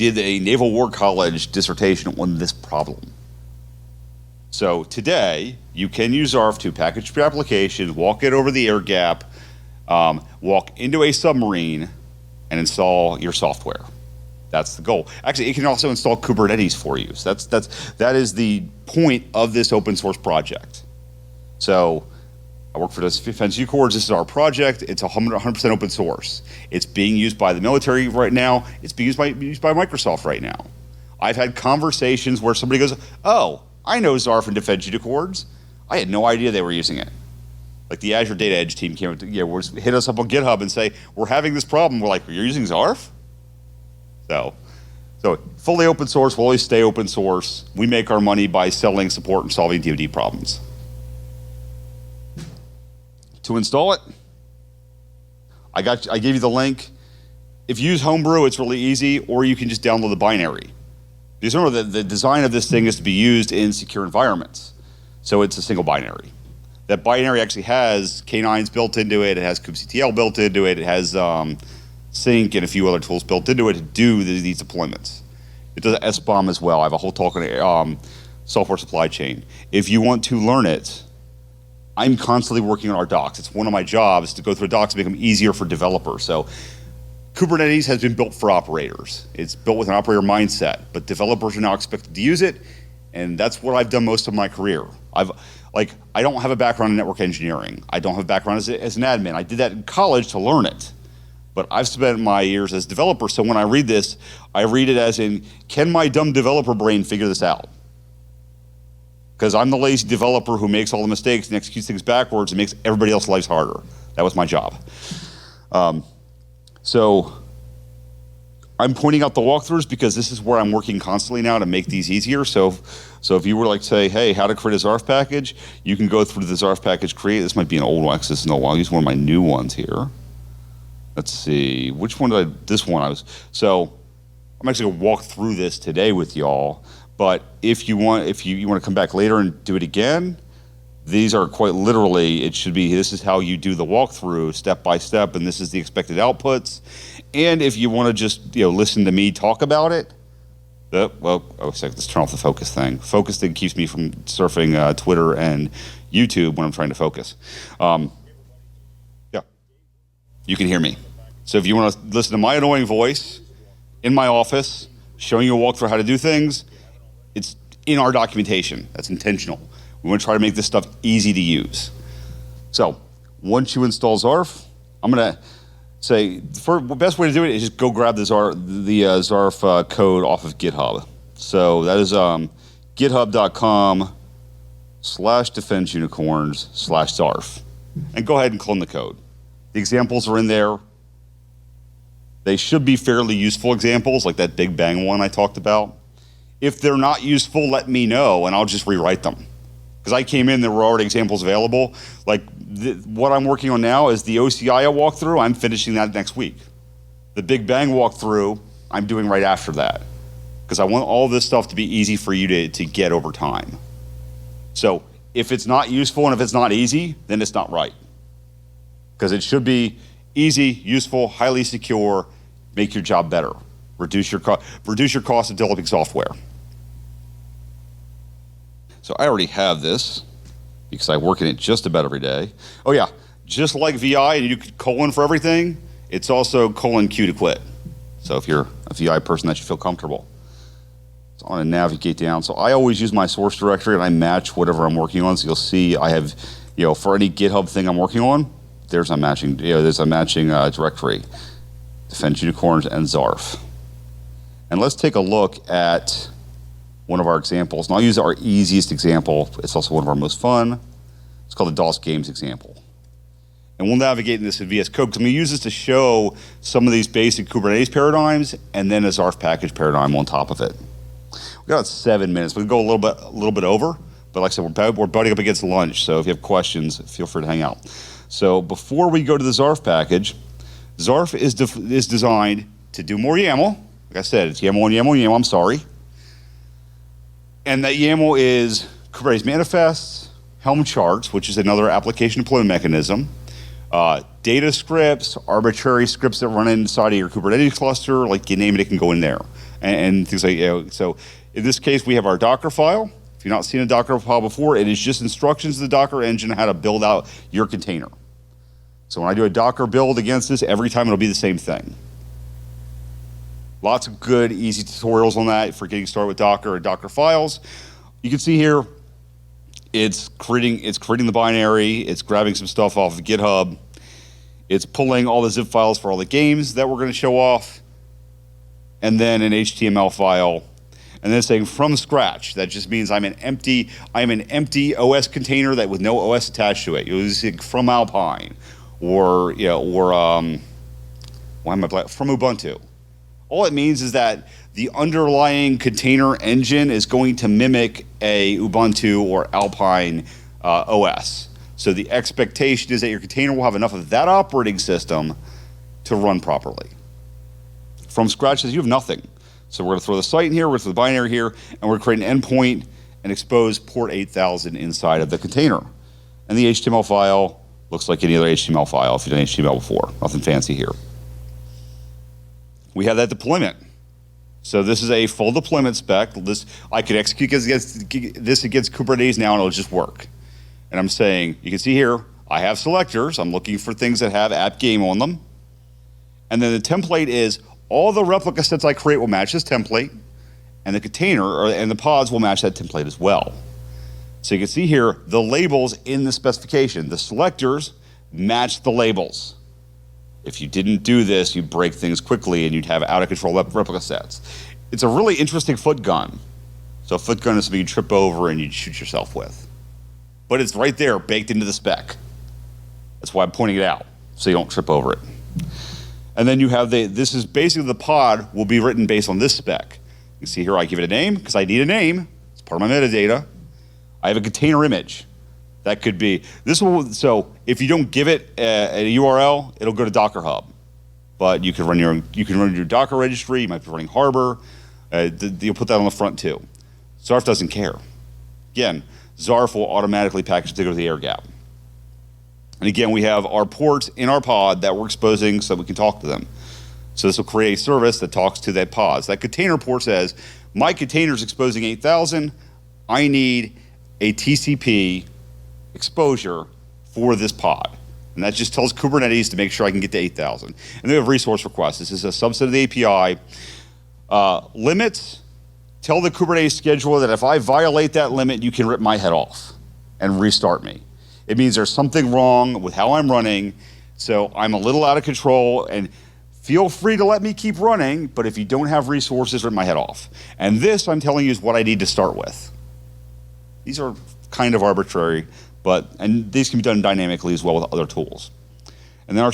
a Naval War College dissertation on this problem. So today, you can use Zarf to package your applications, walk it over the air gap, walk into a submarine, and install your software. That's the goal. Actually, it can also install Kubernetes for you. So that is the point of this open source project. So I work for Defense U-Corps. This is our project. It's 100% open source. It's being used by the military right now. It's being used by Microsoft right now. I've had conversations where somebody goes, oh, I know Zarf and Defense U-Corps. I had no idea they were using it. Like the Azure Data Edge team came, hit us up on GitHub and say, we're having this problem. We're like, you're using Zarf? So fully open source, will always stay open source. We make our money by selling support and solving DoD problems. To install it, I gave you the link. If you use Homebrew, it's really easy, or you can just download the binary. Because remember, the design of this thing is to be used in secure environments. So it's a single binary. That binary actually has K9s built into it, it has kubectl built into it, it has Sync and a few other tools built into it to do these deployments. It does SBOM as well. I have a whole talk on software supply chain. If you want to learn it, I'm constantly working on our docs. It's one of my jobs to go through docs to make them easier for developers. So Kubernetes has been built for operators. It's built with an operator mindset, but developers are now expected to use it, and that's what I've done most of my career. I don't have a background in network engineering. I don't have a background as an admin. I did that in college to learn it. But I've spent my years as a developer, so when I read this, I read it as in, can my dumb developer brain figure this out? Because I'm the lazy developer who makes all the mistakes and executes things backwards and makes everybody else's lives harder. That was my job. So I'm pointing out the walkthroughs because this is where I'm working constantly now to make these easier. So if you were like say, hey, how to create a Zarf package, you can go through the Zarf package create. This might be an old one because this is no while. I'll use one of my new ones here. Let's see, which one did I, this one I was, so I'm actually gonna walk through this today with y'all, but if you want to come back later and do it again, these are quite literally, it should be, this is how you do the walkthrough step by step, and this is the expected outputs. And if you want to just listen to me talk about it, let's turn off the focus thing. Focus thing keeps me from surfing Twitter and YouTube when I'm trying to focus. Yeah, you can hear me. So if you want to listen to my annoying voice in my office, showing you a walkthrough how to do things, it's in our documentation. That's intentional. We want to try to make this stuff easy to use. So once you install Zarf, I'm going to say the best way to do it is just go grab the Zarf code off of GitHub. So that is github.com/defenseunicorns/Zarf. And go ahead and clone the code. The examples are in there. They should be fairly useful examples, like that Big Bang one I talked about. If they're not useful, let me know, and I'll just rewrite them. Because I came in, there were already examples available. Like what I'm working on now is the OCIO walkthrough. I'm finishing that next week. The Big Bang walkthrough, I'm doing right after that. Because I want all this stuff to be easy for you to get over time. So if it's not useful and if it's not easy, then it's not right. Because it should be easy, useful, highly secure, make your job better, reduce your cost of developing software. So I already have this because I work in it just about every day. Oh yeah, just like VI and you could colon for everything, it's also colon Q to quit. So if you're a VI person, that should feel comfortable. So I want to navigate down. So I always use my source directory and I match whatever I'm working on. So you'll see I have, for any GitHub thing I'm working on, there's a matching directory, Defense Unicorns and Zarf. And let's take a look at one of our examples. And I'll use our easiest example. It's also one of our most fun. It's called the DOS Games example. And we'll navigate in this in VS Code because I'm going to use this to show some of these basic Kubernetes paradigms and then a Zarf package paradigm on top of it. We've got 7 minutes. We'll go a little bit over, but like I said, we're butting up against lunch. So if you have questions, feel free to hang out. So before we go to the Zarf package, Zarf is designed to do more YAML. Like I said, it's YAML and YAML and YAML, I'm sorry. And that YAML is Kubernetes manifests, Helm charts, which is another application deployment mechanism, data scripts, arbitrary scripts that run inside of your Kubernetes cluster, like you name it, it can go in there. And things like, so in this case, we have our Docker file. If you've not seen a Docker file before, it is just instructions to the Docker engine how to build out your container. So when I do a Docker build against this, every time it'll be the same thing. Lots of good, easy tutorials on that for getting started with Docker and Docker files. You can see here, it's creating the binary, it's grabbing some stuff off of GitHub, it's pulling all the zip files for all the games that we're going to show off, and then an HTML file, and then saying from scratch. That just means I'm an empty OS container that with no OS attached to it. You'll use it from Alpine, or from Ubuntu. All it means is that the underlying container engine is going to mimic a Ubuntu or Alpine OS. So the expectation is that your container will have enough of that operating system to run properly. From scratch says you have nothing. So we're going to throw the site in here, we're going to throw the binary here, and we're going to create an endpoint and expose port 8000 inside of the container. And the HTML file looks like any other HTML file if you've done HTML before. Nothing fancy here. We have that deployment. So this is a full deployment spec. I could execute this against Kubernetes now and it'll just work. And I'm saying, you can see here, I have selectors. I'm looking for things that have app game on them. And then the template is all the replica sets I create will match this template, and the container and the pods will match that template as well. So you can see here, the labels in the specification. The selectors match the labels. If you didn't do this, you'd break things quickly and you'd have out of control replica sets. It's a really interesting foot gun. So a foot gun is something you trip over and you'd shoot yourself with. But it's right there, baked into the spec. That's why I'm pointing it out, so you don't trip over it. And then you have this is basically the pod will be written based on this spec. You see here I give it a name because I need a name. It's part of my metadata. I have a container image. That could be, so if you don't give it a URL, it'll go to Docker Hub. But you can run your Docker registry, you might be running Harbor, you'll put that on the front too. Zarf doesn't care. Again, Zarf will automatically package together the air gap. And again, we have our ports in our pod that we're exposing so we can talk to them. So this will create a service that talks to that pod. So that container port says, my container is exposing 8,000, I need a TCP exposure for this pod. And that just tells Kubernetes to make sure I can get to 8,000. And they have resource requests. This is a subset of the API. Limits, tell the Kubernetes scheduler that if I violate that limit, you can rip my head off and restart me. It means there's something wrong with how I'm running, so I'm a little out of control, and feel free to let me keep running, but if you don't have resources, rip my head off. And this, I'm telling you, is what I need to start with. These are kind of arbitrary, and these can be done dynamically as well with other tools. And then our